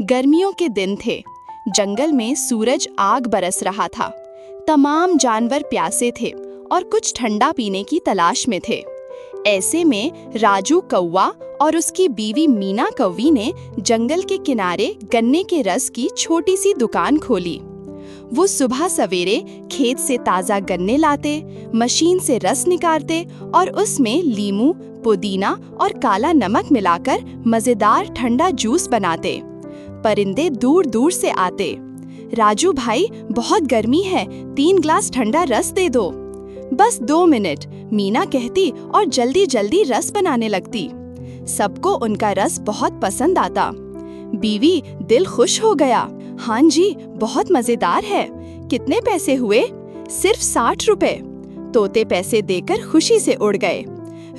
गर्मियों के दिन थे। जंगल में सूरज आग बरस रहा था। तमाम जानवर प्यासे थे और कुछ ठंडा पीने की तलाश में थे। ऐसे में राजू कौवा और उसकी बीवी मीना कौवी ने जंगल के किनारे गन्ने के रस की छोटी सी दुकान खोली। वो सुबह सवेरे खेत से ताज़ा गन्ने लाते, मशीन से रस निकालते और उसमें लीमू, पुदीना और काला नमक मिलाकर मज़ेदार ठंडा जूस बनाते। परिंदे दूर दूर से आते। राजू भाई, बहुत गर्मी है, 3 ग्लास ठंडा रस दे दो। बस 2 मिनट, मीना कहती और जल्दी जल्दी रस बनाने लगती। सबको उनका रस बहुत पसंद आता। बीवी दिल खुश हो गया। हाँ जी, बहुत मजेदार है। कितने पैसे हुए? सिर्फ 60 रुपए। तोते पैसे देकर खुशी से उड़ गए।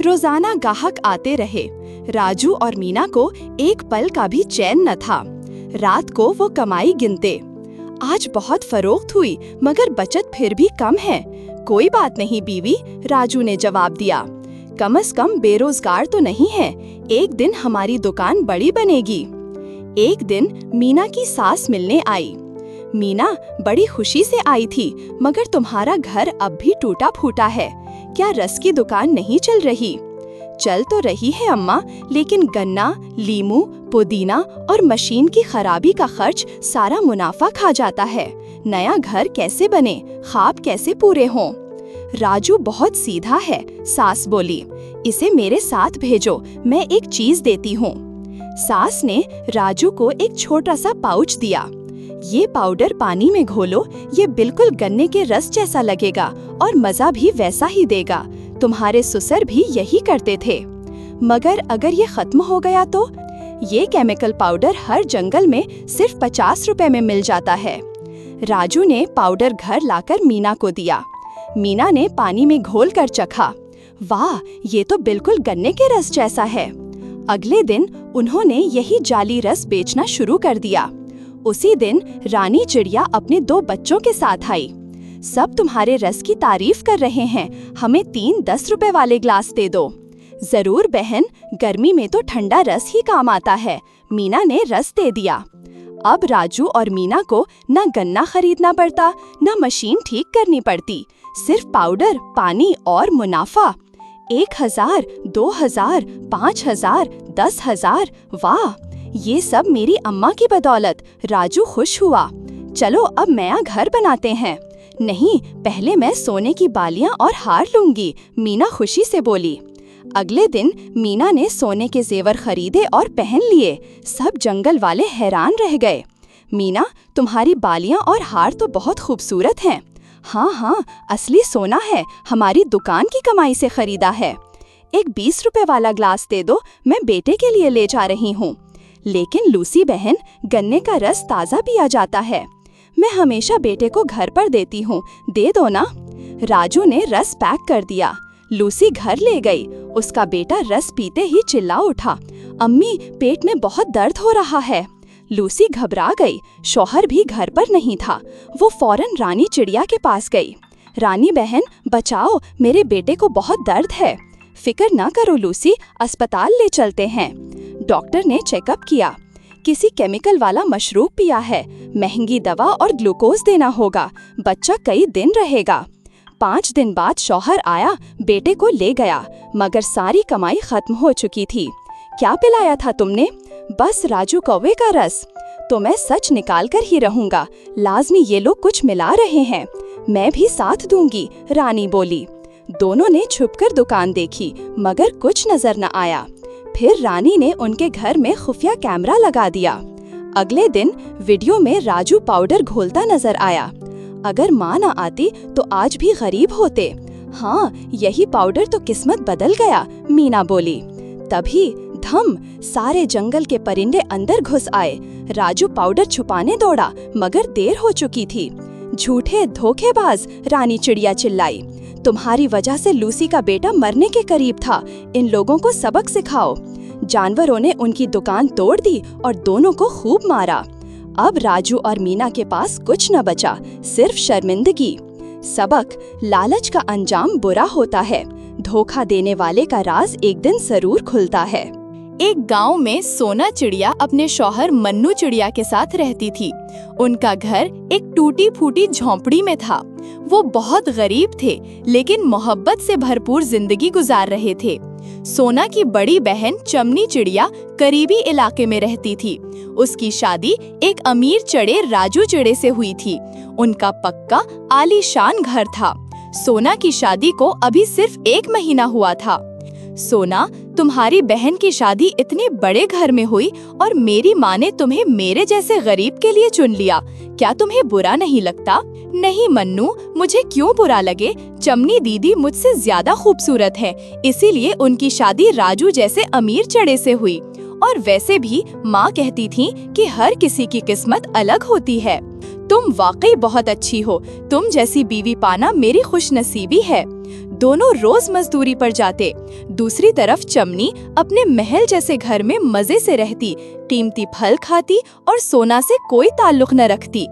रोजाना ग्राहक आते रहे। राजू और मीना को एक पल का भी चैन न था। रात को वो कमाई गिनते। आज बहुत फरोख्त हुई, मगर बचत फिर भी कम है। कोई बात नहीं बीवी, राजू ने जवाब दिया। कम से कम बेरोजगार तो नहीं है। एक दिन हमारी दुकान बड़ी बनेगी। एक दिन मीना की सास मिलने आई। मीना, बड़ी खुशी से आई थी, मगर तुम्हारा घर अब भी टूटा फूटा है। क्या रस की दुकान नहीं चल रही? चल तो रही है अम्मा, लेकिन गन्ना, लीमू, पुदीना और मशीन की खराबी का खर्च सारा मुनाफा खा जाता है। नया घर कैसे बने, ख्वाब कैसे पूरे हों? राजू बहुत सीधा है, सास बोली। इसे मेरे साथ भेजो, मैं एक चीज देती हूँ। सास ने राजू को एक छोटा सा पाउच दिया। ये पाउडर पानी में घोलो, ये बिल्कुल गन्ने के रस जैसा लगेगा और मजा भी वैसा ही देगा। तुम्हारे ससुर भी यही करते थे। मगर अगर ये खत्म हो गया तो? ये केमिकल पाउडर हर जंगल में सिर्फ 50 रुपए में मिल जाता है। राजू ने पाउडर घर लाकर मीना को दिया। मीना ने पानी में घोल कर चखा। वाह, ये तो बिल्कुल गन्ने के रस जैसा है। अगले दिन उन्होंने यही जाली रस बेचना शुरू कर दिया। उसी दिन रानी चिड़िया अपने 2 बच्चों के साथ आई। सब तुम्हारे रस की तारीफ कर रहे हैं, हमें 3 10 रुपए वाले ग्लास दे दो। जरूर बहन, गर्मी में तो ठंडा रस ही काम आता है। मीना ने रस दे दिया। अब राजू और मीना को न गन्ना खरीदना पड़ता, न मशीन ठीक करनी पड़ती। सिर्फ पाउडर, पानी और मुनाफा। 1000, 2000, 5000, 10,000। वाह, ये सब मेरी अम्मा की बदौलत। राजू खुश हुआ। चलो अब नया घर बनाते हैं। नहीं, पहले मैं सोने की बालियां और हार लूंगी, मीना खुशी से बोली। अगले दिन मीना ने सोने के जेवर खरीदे और पहन लिए। सब जंगल वाले हैरान रह गए। मीना, तुम्हारी बालियां और हार तो बहुत खूबसूरत हैं। हाँ हाँ, असली सोना है, हमारी दुकान की कमाई से खरीदा है। एक 20 रुपए वाला ग्लास दे दो, मैं बेटे के लिए ले जा रही हूँ। लेकिन लूसी बहन, गन्ने का रस ताज़ा पिया जाता है। मैं हमेशा बेटे को घर पर देती हूँ, दे दो ना। राजू ने रस पैक कर दिया। लूसी घर ले गई। उसका बेटा रस पीते ही चिल्ला उठा, अम्मी, पेट में बहुत दर्द हो रहा है। लूसी घबरा गई। शौहर भी घर पर नहीं था। वो फौरन रानी चिड़िया के पास गई। रानी बहन, बचाओ, मेरे बेटे को बहुत दर्द है। फिक्र ना करो लूसी, अस्पताल ले चलते हैं। डॉक्टर ने चेकअप किया। किसी केमिकल वाला मशरूब पिया है। महंगी दवा और ग्लूकोज देना होगा। बच्चा कई दिन रहेगा। 5 दिन बाद शौहर आया, बेटे को ले गया, मगर सारी कमाई खत्म हो चुकी थी। क्या पिलाया था तुमने? बस राजू कौवे का रस। तो मैं सच निकाल कर ही रहूंगा। लाजमी ये लोग कुछ मिला रहे हैं। मैं भी साथ दूंगी, रानी बोली। दोनों ने छुपकर दुकान देखी, मगर कुछ नजर न आया। फिर रानी ने उनके घर में खुफिया कैमरा लगा दिया। अगले दिन वीडियो में राजू पाउडर घोलता नजर आया। अगर माँ न आती तो आज भी गरीब होते। हाँ, यही पाउडर तो किस्मत बदल गया, मीना बोली। तभी धम, सारे जंगल के परिंदे अंदर घुस आए। राजू पाउडर छुपाने दौड़ा, मगर देर हो चुकी थी। झूठे धोखेबाज, रानी चिड़िया चिल्लाई। तुम्हारी वजह से लूसी का बेटा मरने के करीब था। इन लोगों को सबक सिखाओ। जानवरों ने उनकी दुकान तोड़ दी और दोनों को खूब मारा। अब राजू और मीना के पास कुछ न बचा, सिर्फ शर्मिंदगी। सबक, लालच का अंजाम बुरा होता है। धोखा देने वाले का राज एक दिन जरूर खुलता है। एक गांव में सोना चिड़िया अपने शौहर मन्नू चिड़िया के साथ रहती थी। उनका घर एक टूटी फूटी झोंपड़ी में था। वो बहुत गरीब थे, लेकिन मोहब्बत से भरपूर जिंदगी गुजार रहे थे। सोना की बड़ी बहन चमनी चिड़िया करीबी इलाके में रहती थी। उसकी शादी एक अमीर चड़े राजू चिड़े से हुई थी। उनका पक्का आलीशान घर था। सोना की शादी को अभी सिर्फ 1 महीना हुआ था। सोना, तुम्हारी बहन की शादी इतने बड़े घर में हुई और मेरी माँ ने तुम्हें मेरे जैसे गरीब के लिए चुन लिया। क्या तुम्हें बुरा नहीं लगता? नहीं मन्नू, मुझे क्यों बुरा लगे? चमनी दीदी मुझसे ज्यादा खूबसूरत है, इसीलिए उनकी शादी राजू जैसे अमीर चड़े से हुई। और वैसे भी माँ कहती थी कि हर किसी की किस्मत अलग होती है। तुम वाकई बहुत अच्छी हो। तुम जैसी बीवी पाना मेरी खुशनसीबी है। दोनों रोज मजदूरी पर जाते। दूसरी तरफ चमनी अपने महल जैसे घर में मजे से रहती, कीमती फल खाती और सोना से कोई ताल्लुक न रखती।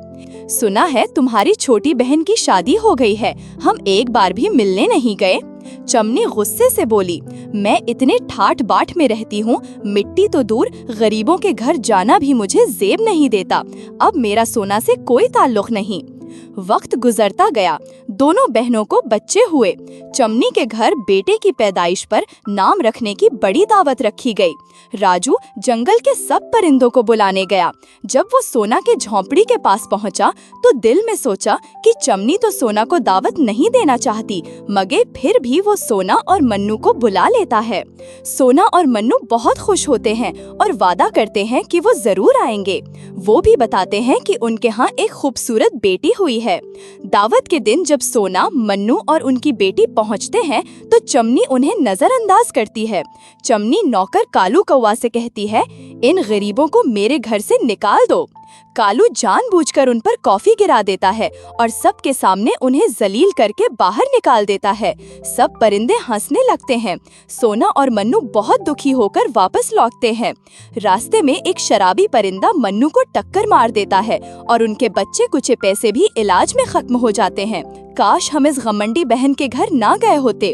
सुना है तुम्हारी छोटी बहन की शादी हो गई है, हम एक बार भी मिलने नहीं गए। चमनी गुस्से से बोली, मैं इतने ठाट बाट में रहती हूँ, मिट्टी तो दूर गरीबों के घर जाना भी मुझे जेब नहीं देता। अब मेरा सोना से कोई ताल्लुक नहीं। वक्त गुजरता गया। दोनों बहनों को बच्चे हुए। चमनी के घर बेटे की पैदाइश पर नाम रखने की बड़ी दावत रखी गई। राजू जंगल के सब परिंदों को बुलाने गया। जब वो सोना के झोंपड़ी के पास पहुंचा तो दिल में सोचा कि चमनी तो सोना को दावत नहीं देना चाहती, मगर फिर भी वो सोना और मन्नू को बुला लेता है। सोना और मन्नू बहुत खुश होते हैं और वादा करते हैं कि वो जरूर आएंगे। वो भी बताते हैं कि उनके यहाँ एक खूबसूरत बेटी हुई है। दावत के दिन जब सोना, मन्नू और उनकी बेटी पहुँचते हैं तो चमनी उन्हें नजरअंदाज करती है। चमनी नौकर कालू कौवा से कहती है, इन गरीबों को मेरे घर से निकाल दो। कालू जानबूझकर उन पर कॉफी गिरा देता है और सबके सामने उन्हें जलील करके बाहर निकाल देता है। सब परिंदे हंसने लगते हैं। सोना और मन्नू बहुत दुखी होकर वापस लौटते हैं। रास्ते में एक शराबी परिंदा मन्नू को टक्कर मार देता है और उनके बच्चे कुछ पैसे भी इलाज में खत्म हो जाते हैं। काश हम इस घमंडी बहन के घर ना गए होते।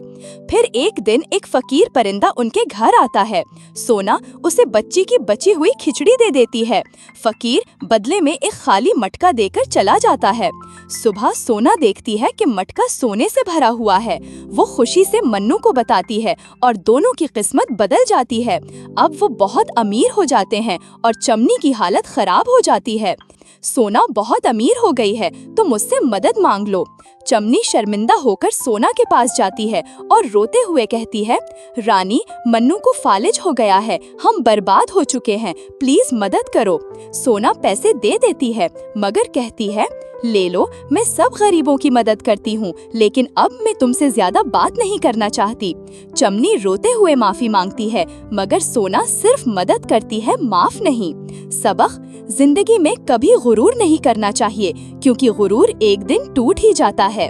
फिर एक दिन एक फकीर परिंदा उनके घर आता है। सोना उसे बच्ची की बची हुई खिचड़ी दे देती है। फकीर बदले में एक खाली मटका देकर चला जाता है। सुबह सोना देखती है कि मटका सोने से भरा हुआ है। वो खुशी से मन्नू को बताती है और दोनों की किस्मत बदल जाती है। अब वो बहुत अमीर हो जाते हैं और चमनी की हालत खराब हो जाती है। सोना बहुत अमीर हो गई है, तो मुझसे मदद मांग लो। चमनी शर्मिंदा होकर सोना के पास जाती है और रोते हुए कहती है, रानी, मन्नू को फालिज हो गया है, हम बर्बाद हो चुके हैं, प्लीज मदद करो। सोना पैसे दे देती है मगर कहती है, ले लो, मैं सब गरीबों की मदद करती हूँ, लेकिन अब मैं तुमसे ज्यादा बात नहीं करना चाहती। चमनी रोते हुए माफी मांगती है मगर सोना सिर्फ मदद करती है, माफ नहीं। सबक, जिंदगी में कभी गुरूर नहीं करना चाहिए, क्योंकि गुरूर एक दिन टूट ही जाता है।